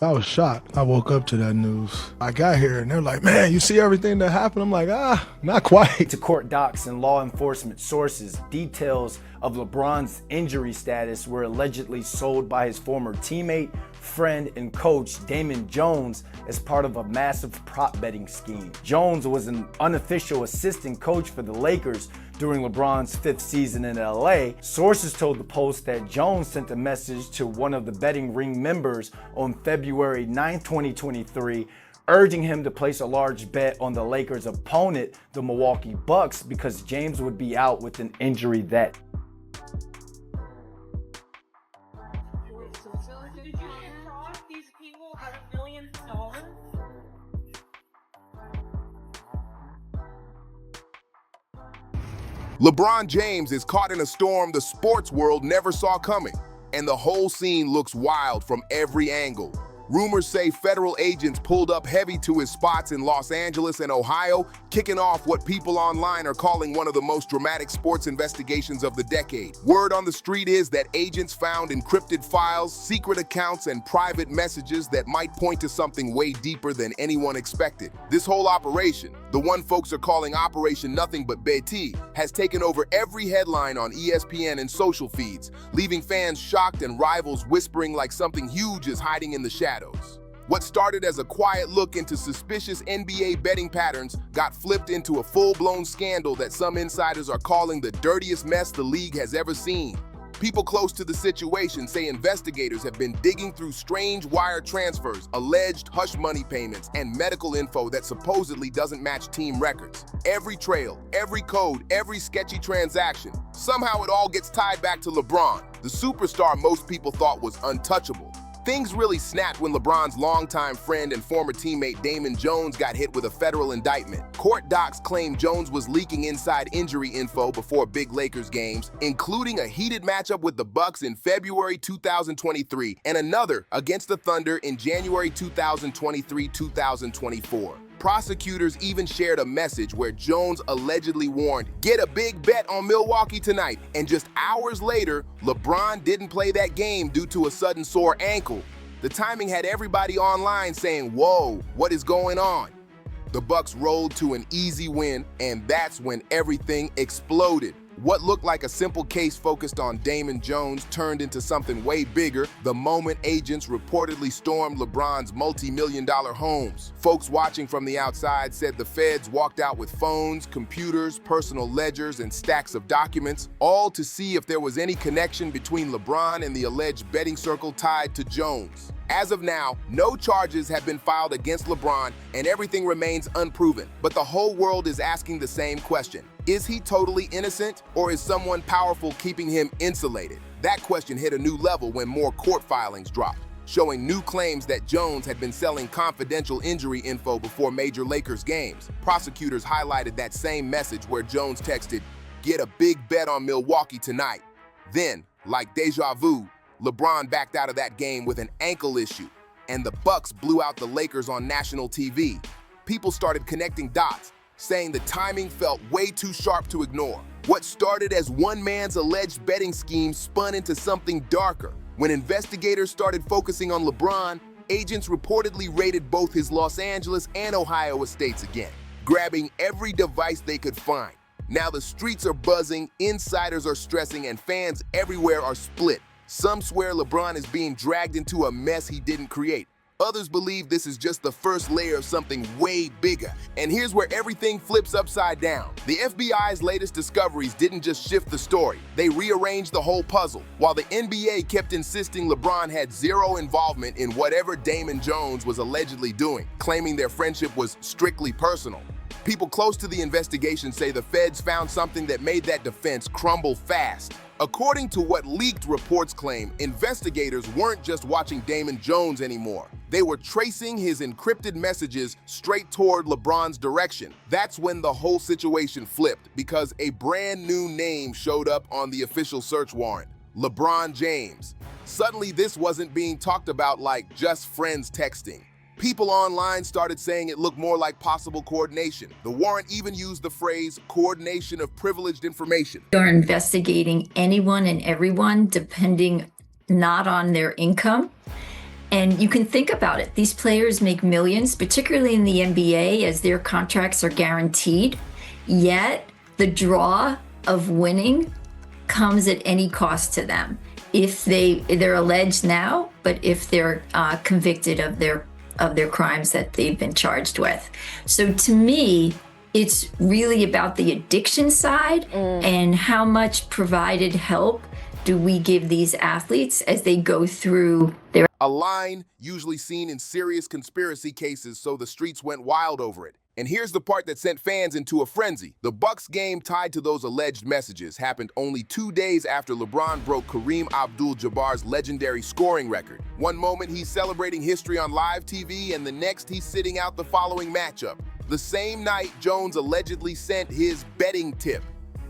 I was shocked. I woke up to that news. I got here and they're like, man, you see everything that happened? I'm like, not quite. To court docs and law enforcement sources, details of LeBron's injury status were allegedly sold by his former teammate, friend, and coach, Damon Jones, as part of a massive prop betting scheme. Jones was an unofficial assistant coach for the Lakers during LeBron's fifth season in LA. Sources told the Post that Jones sent a message to one of the betting ring members on February 9, 2023, urging him to place a large bet on the Lakers' opponent, the Milwaukee Bucks, because James would be out with an injury that. So did you defraud these people out of millions of dollars? LeBron James is caught in a storm the sports world never saw coming, and the whole scene looks wild from every angle. Rumors say federal agents pulled up heavy to his spots in Los Angeles and Ohio, kicking off what people online are calling one of the most dramatic sports investigations of the decade. Word on the street is that agents found encrypted files, secret accounts, and private messages that might point to something way deeper than anyone expected. This whole operation, the one folks are calling Operation Nothing But Betty, has taken over every headline on ESPN and social feeds, leaving fans shocked and rivals whispering like something huge is hiding in the shadows. What started as a quiet look into suspicious NBA betting patterns got flipped into a full-blown scandal that some insiders are calling the dirtiest mess the league has ever seen. People close to the situation say investigators have been digging through strange wire transfers, alleged hush money payments, and medical info that supposedly doesn't match team records. Every trail, every code, every sketchy transaction, somehow it all gets tied back to LeBron, the superstar most people thought was untouchable. Things really snapped when LeBron's longtime friend and former teammate Damon Jones got hit with a federal indictment. Court docs claim Jones was leaking inside injury info before big Lakers games, including a heated matchup with the Bucks in February 2023 and another against the Thunder in January 2023-2024. Prosecutors even shared a message where Jones allegedly warned, "Get a big bet on Milwaukee tonight." And just hours later, LeBron didn't play that game due to a sudden sore ankle. The timing had everybody online saying, "Whoa, what is going on?" The Bucks rolled to an easy win, and that's when everything exploded. What looked like a simple case focused on Damon Jones turned into something way bigger the moment agents reportedly stormed LeBron's multi-million-dollar homes. Folks watching from the outside said the feds walked out with phones, computers, personal ledgers, and stacks of documents, all to see if there was any connection between LeBron and the alleged betting circle tied to Jones. As of now, no charges have been filed against LeBron and everything remains unproven. But the whole world is asking the same question. Is he totally innocent, or is someone powerful keeping him insulated? That question hit a new level when more court filings dropped, showing new claims that Jones had been selling confidential injury info before major Lakers games. Prosecutors highlighted that same message where Jones texted, "Get a big bet on Milwaukee tonight." Then, like deja vu, LeBron backed out of that game with an ankle issue, and the Bucks blew out the Lakers on national TV. People started connecting dots, saying the timing felt way too sharp to ignore. What started as one man's alleged betting scheme spun into something darker. When investigators started focusing on LeBron, agents reportedly raided both his Los Angeles and Ohio estates again, grabbing every device they could find. Now the streets are buzzing, insiders are stressing, and fans everywhere are split. Some swear LeBron is being dragged into a mess he didn't create. Others believe this is just the first layer of something way bigger. And here's where everything flips upside down. The FBI's latest discoveries didn't just shift the story, they rearranged the whole puzzle. While the NBA kept insisting LeBron had zero involvement in whatever Damon Jones was allegedly doing, claiming their friendship was strictly personal. People close to the investigation say the feds found something that made that defense crumble fast. According to what leaked reports claim, investigators weren't just watching Damon Jones anymore. They were tracing his encrypted messages straight toward LeBron's direction. That's when the whole situation flipped, because a brand new name showed up on the official search warrant: LeBron James. Suddenly, this wasn't being talked about like just friends texting. People online started saying it looked more like possible coordination. The warrant even used the phrase coordination of privileged information. You're investigating anyone and everyone depending not on their income And you can think about it. These players make millions, particularly in the NBA, as their contracts are guaranteed. Yet the draw of winning comes at any cost to them. If they're alleged now, but if they're convicted of their crimes that they've been charged with. So to me, it's really about the addiction side and how much provided help do we give these athletes as they go through their... A line usually seen in serious conspiracy cases, so the streets went wild over it. And here's the part that sent fans into a frenzy. The Bucks game tied to those alleged messages happened only 2 days after LeBron broke Kareem Abdul-Jabbar's legendary scoring record. One moment he's celebrating history on live TV, and the next he's sitting out the following matchup. The same night, Jones allegedly sent his betting tip.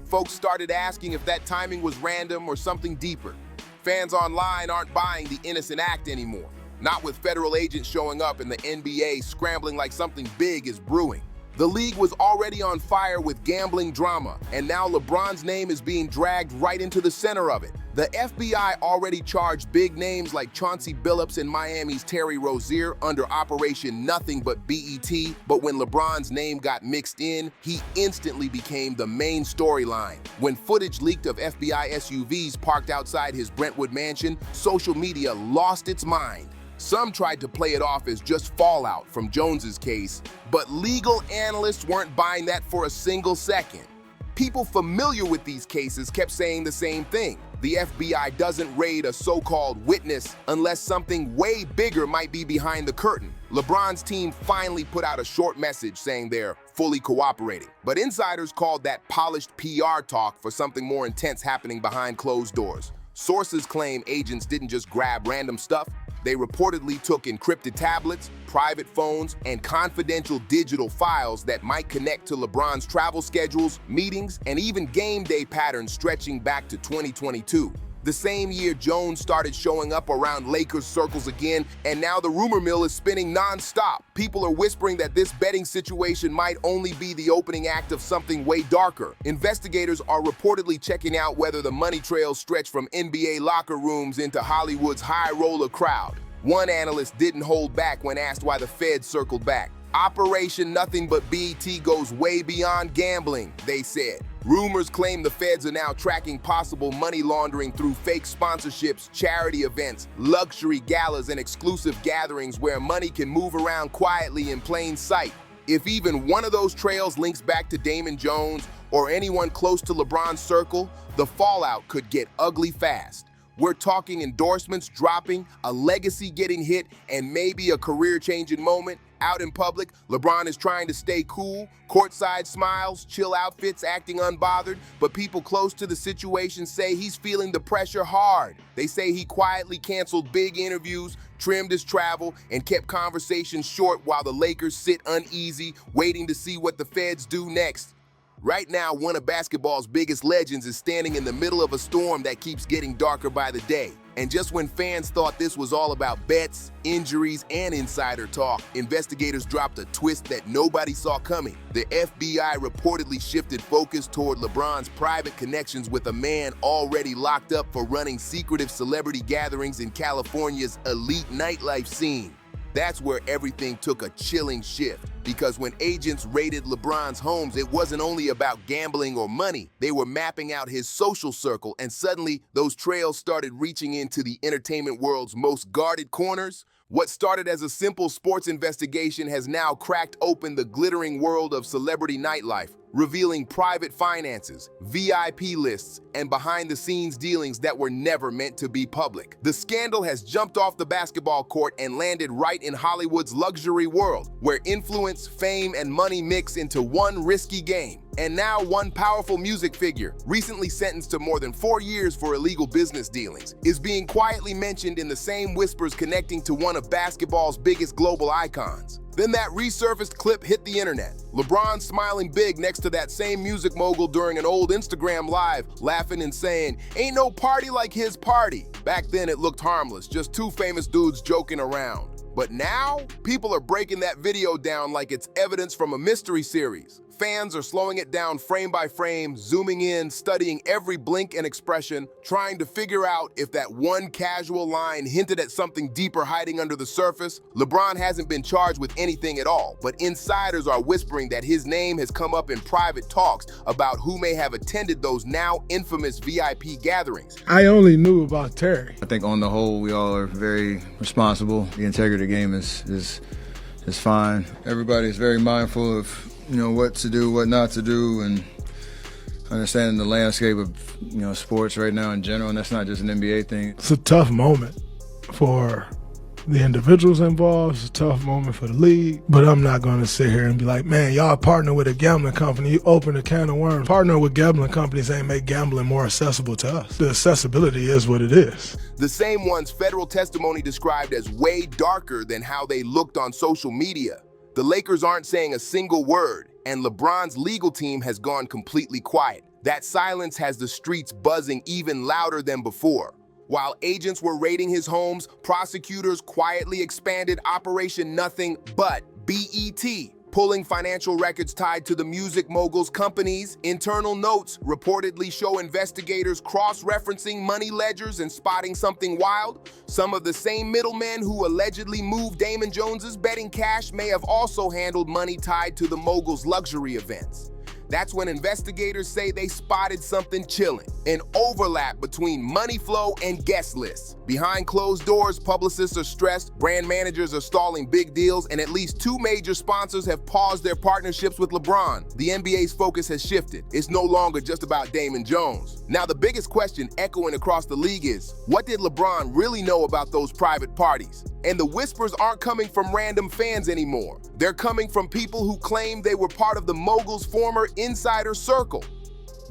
Folks started asking if that timing was random or something deeper. Fans online aren't buying the innocent act anymore. Not with federal agents showing up and the NBA scrambling like something big is brewing. The league was already on fire with gambling drama, and now LeBron's name is being dragged right into the center of it. The FBI already charged big names like Chauncey Billups and Miami's Terry Rozier under Operation Nothing But BET, but when LeBron's name got mixed in, he instantly became the main storyline. When footage leaked of FBI SUVs parked outside his Brentwood mansion, social media lost its mind. Some tried to play it off as just fallout from Jones's case, but legal analysts weren't buying that for a single second. People familiar with these cases kept saying the same thing. The FBI doesn't raid a so-called witness unless something way bigger might be behind the curtain. LeBron's team finally put out a short message saying they're fully cooperating. But insiders called that polished PR talk for something more intense happening behind closed doors. Sources claim agents didn't just grab random stuff. They reportedly took encrypted tablets, private phones, and confidential digital files that might connect to LeBron's travel schedules, meetings, and even game day patterns stretching back to 2022. The same year, Jones started showing up around Lakers circles again, and now the rumor mill is spinning non-stop. People are whispering that this betting situation might only be the opening act of something way darker. Investigators are reportedly checking out whether the money trails stretch from NBA locker rooms into Hollywood's high roller crowd. One analyst didn't hold back when asked why the Fed circled back. Operation Nothing But BET goes way beyond gambling, they said. Rumors claim the feds are now tracking possible money laundering through fake sponsorships, charity events, luxury galas, and exclusive gatherings where money can move around quietly in plain sight. If even one of those trails links back to Damon Jones or anyone close to LeBron's circle, the fallout could get ugly fast. We're talking endorsements dropping, a legacy getting hit, and maybe a career-changing moment. Out in public, LeBron is trying to stay cool, courtside smiles, chill outfits, acting unbothered, but people close to the situation say he's feeling the pressure hard. They say he quietly canceled big interviews, trimmed his travel, and kept conversations short while the Lakers sit uneasy, waiting to see what the feds do next. Right now, one of basketball's biggest legends is standing in the middle of a storm that keeps getting darker by the day. And just when fans thought this was all about bets, injuries, and insider talk, investigators dropped a twist that nobody saw coming. The FBI reportedly shifted focus toward LeBron's private connections with a man already locked up for running secretive celebrity gatherings in California's elite nightlife scene. That's where everything took a chilling shift, because when agents raided LeBron's homes, it wasn't only about gambling or money. They were mapping out his social circle, and suddenly those trails started reaching into the entertainment world's most guarded corners. What started as a simple sports investigation has now cracked open the glittering world of celebrity nightlife, revealing private finances, VIP lists, and behind-the-scenes dealings that were never meant to be public. The scandal has jumped off the basketball court and landed right in Hollywood's luxury world, where influence, fame, and money mix into one risky game. And now one powerful music figure, recently sentenced to more than 4 years for illegal business dealings, is being quietly mentioned in the same whispers connecting to one of basketball's biggest global icons. Then that resurfaced clip hit the internet. LeBron smiling big next to that same music mogul during an old Instagram live, laughing and saying, "Ain't no party like his party." Back then it looked harmless, just two famous dudes joking around. But now, people are breaking that video down like it's evidence from a mystery series. Fans are slowing it down frame by frame, zooming in, studying every blink and expression, trying to figure out if that one casual line hinted at something deeper hiding under the surface. LeBron hasn't been charged with anything at all, but insiders are whispering that his name has come up in private talks about who may have attended those now infamous VIP gatherings. I only knew about Terry. I think on the whole, we all are very responsible. The integrity of the game is fine. Everybody's very mindful of what to do, what not to do, and understanding the landscape of sports right now in general, and that's not just an NBA thing. It's a tough moment for the individuals involved. It's a tough moment for the league, but I'm not going to sit here and be like, man, y'all partner with a gambling company, you open a can of worms. Partner with gambling companies ain't make gambling more accessible to us. The accessibility is what it is. The same ones federal testimony described as way darker than how they looked on social media. The Lakers aren't saying a single word, and LeBron's legal team has gone completely quiet. That silence has the streets buzzing even louder than before. While agents were raiding his homes, prosecutors quietly expanded Operation Nothing But BET, pulling financial records tied to the music mogul's companies. Internal notes reportedly show investigators cross-referencing money ledgers and spotting something wild. Some of the same middlemen who allegedly moved Damon Jones's betting cash may have also handled money tied to the mogul's luxury events. That's when investigators say they spotted something chilling, an overlap between money flow and guest lists. Behind closed doors, publicists are stressed, brand managers are stalling big deals, and at least two major sponsors have paused their partnerships with LeBron. The NBA's focus has shifted. It's no longer just about Damon Jones. Now, the biggest question echoing across the league is, what did LeBron really know about those private parties? And the whispers aren't coming from random fans anymore. They're coming from people who claim they were part of the mogul's former insider circle.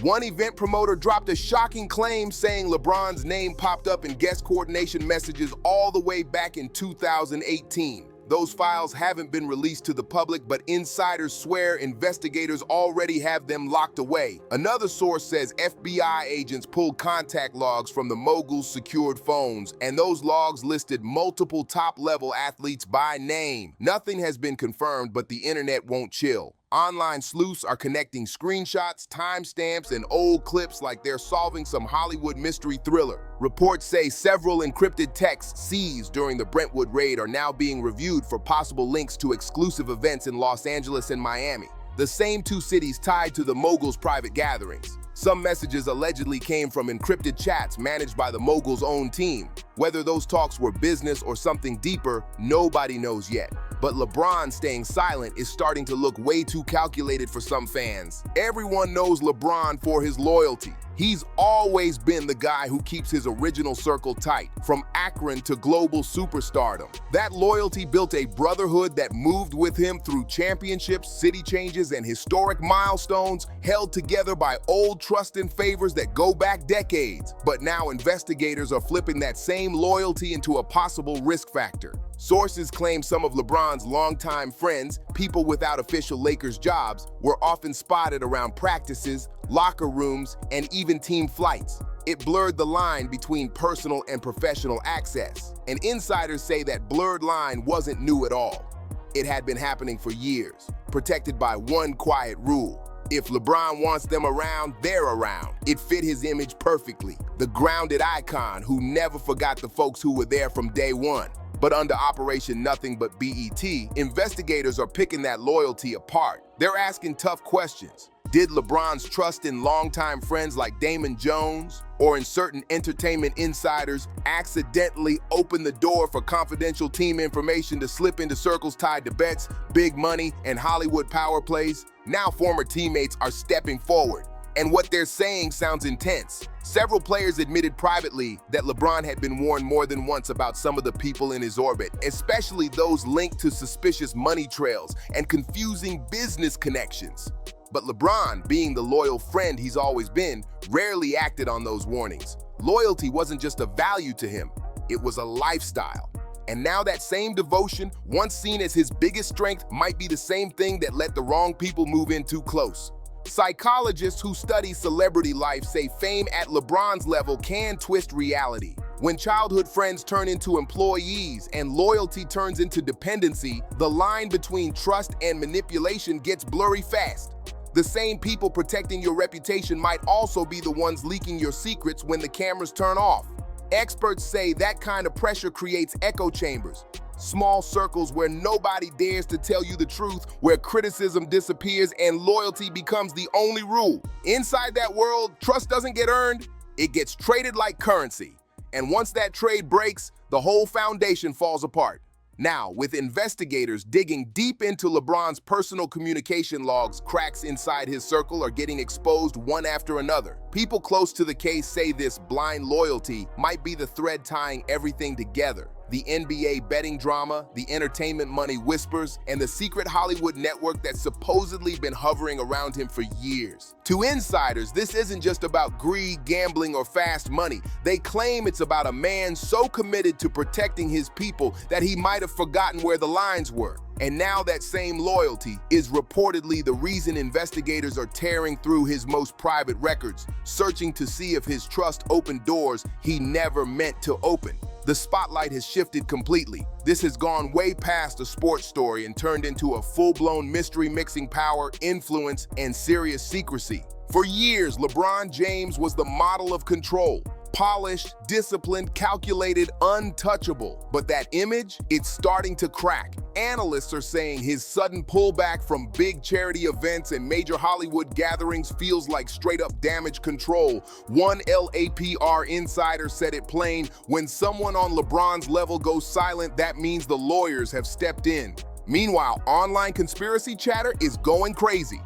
One event promoter dropped a shocking claim saying LeBron's name popped up in guest coordination messages all the way back in 2018. Those files haven't been released to the public, but insiders swear investigators already have them locked away. Another source says FBI agents pulled contact logs from the mogul's secured phones, and those logs listed multiple top-level athletes by name. Nothing has been confirmed, but the internet won't chill. Online sleuths are connecting screenshots, timestamps, and old clips like they're solving some Hollywood mystery thriller. Reports say several encrypted texts seized during the Brentwood raid are now being reviewed for possible links to exclusive events in Los Angeles and Miami, the same two cities tied to the mogul's private gatherings. Some messages allegedly came from encrypted chats managed by the mogul's own team. Whether those talks were business or something deeper, nobody knows yet. But LeBron staying silent is starting to look way too calculated for some fans. Everyone knows LeBron for his loyalty. He's always been the guy who keeps his original circle tight, from Akron to global superstardom. That loyalty built a brotherhood that moved with him through championships, city changes, and historic milestones, held together by old trust and favors that go back decades. But now investigators are flipping that same loyalty into a possible risk factor. Sources claim some of LeBron's longtime friends, people without official Lakers jobs, were often spotted around practices, locker rooms, and even team flights. It blurred the line between personal and professional access. And insiders say that blurred line wasn't new at all. It had been happening for years, protected by one quiet rule. If LeBron wants them around, they're around. It fit his image perfectly. The grounded icon who never forgot the folks who were there from day one. But under Operation Nothing But BET, investigators are picking that loyalty apart. They're asking tough questions. Did LeBron's trust in longtime friends like Damon Jones or in certain entertainment insiders accidentally open the door for confidential team information to slip into circles tied to bets, big money, and Hollywood power plays? Now former teammates are stepping forward, and what they're saying sounds intense. Several players admitted privately that LeBron had been warned more than once about some of the people in his orbit, especially those linked to suspicious money trails and confusing business connections. But LeBron, being the loyal friend he's always been, rarely acted on those warnings. Loyalty wasn't just a value to him, it was a lifestyle. And now that same devotion, once seen as his biggest strength, might be the same thing that let the wrong people move in too close. Psychologists who study celebrity life say fame at LeBron's level can twist reality. When childhood friends turn into employees and loyalty turns into dependency, the line between trust and manipulation gets blurry fast. The same people protecting your reputation might also be the ones leaking your secrets when the cameras turn off. Experts say that kind of pressure creates echo chambers, small circles where nobody dares to tell you the truth, where criticism disappears and loyalty becomes the only rule. Inside that world, trust doesn't get earned, it gets traded like currency. And once that trade breaks, the whole foundation falls apart. Now, with investigators digging deep into LeBron's personal communication logs, cracks inside his circle are getting exposed one after another. People close to the case say this blind loyalty might be the thread tying everything together. The NBA betting drama, the entertainment money whispers, and the secret Hollywood network that's supposedly been hovering around him for years. To insiders, this isn't just about greed, gambling, or fast money. They claim it's about a man so committed to protecting his people that he might have forgotten where the lines were. And now that same loyalty is reportedly the reason investigators are tearing through his most private records, searching to see if his trust opened doors he never meant to open. The spotlight has shifted completely. This has gone way past a sports story and turned into a full-blown mystery mixing power, influence, and serious secrecy. For years, LeBron James was the model of control. Polished, disciplined, calculated, untouchable. But that image, it's starting to crack. Analysts are saying his sudden pullback from big charity events and major Hollywood gatherings feels like straight-up damage control. One LAPR insider said it plain, when someone on LeBron's level goes silent, that means the lawyers have stepped in. Meanwhile, online conspiracy chatter is going crazy.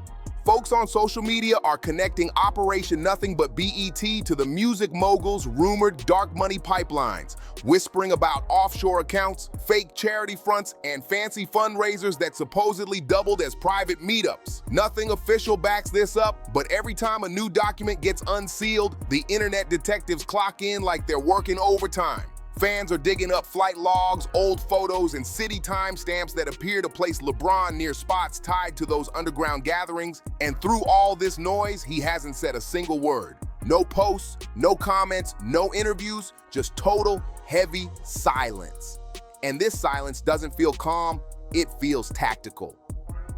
Folks on social media are connecting Operation Nothing But BET to the music mogul's rumored dark money pipelines, whispering about offshore accounts, fake charity fronts, and fancy fundraisers that supposedly doubled as private meetups. Nothing official backs this up, but every time a new document gets unsealed, the internet detectives clock in like they're working overtime. Fans are digging up flight logs, old photos, and city timestamps that appear to place LeBron near spots tied to those underground gatherings. And through all this noise, he hasn't said a single word. No posts, no comments, no interviews, just total, heavy silence. And this silence doesn't feel calm, it feels tactical.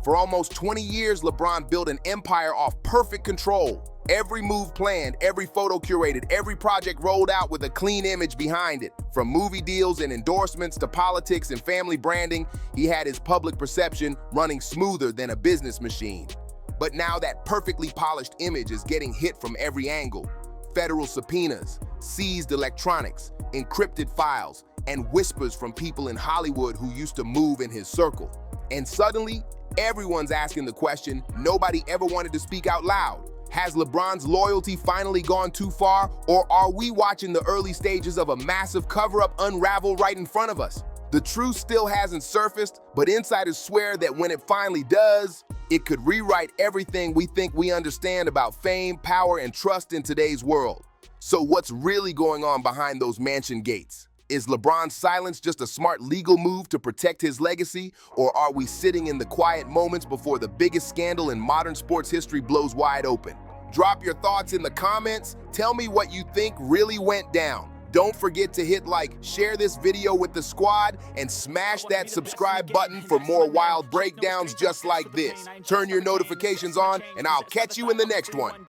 For almost 20 years, LeBron built an empire off perfect control. Every move planned, every photo curated, every project rolled out with a clean image behind it. From movie deals and endorsements to politics and family branding, he had his public perception running smoother than a business machine. But now that perfectly polished image is getting hit from every angle. Federal subpoenas, seized electronics, encrypted files, and whispers from people in Hollywood who used to move in his circle. And suddenly, everyone's asking the question nobody ever wanted to speak out loud. Has LeBron's loyalty finally gone too far, or are we watching the early stages of a massive cover-up unravel right in front of us? The truth still hasn't surfaced, but insiders swear that when it finally does, it could rewrite everything we think we understand about fame, power, and trust in today's world. So what's really going on behind those mansion gates? Is LeBron's silence just a smart legal move to protect his legacy, or are we sitting in the quiet moments before the biggest scandal in modern sports history blows wide open? Drop your thoughts in the comments. Tell me what you think really went down. Don't forget to hit like, share this video with the squad, and smash that subscribe button for more wild breakdowns just like this. Turn your notifications on, and I'll catch you in the next one.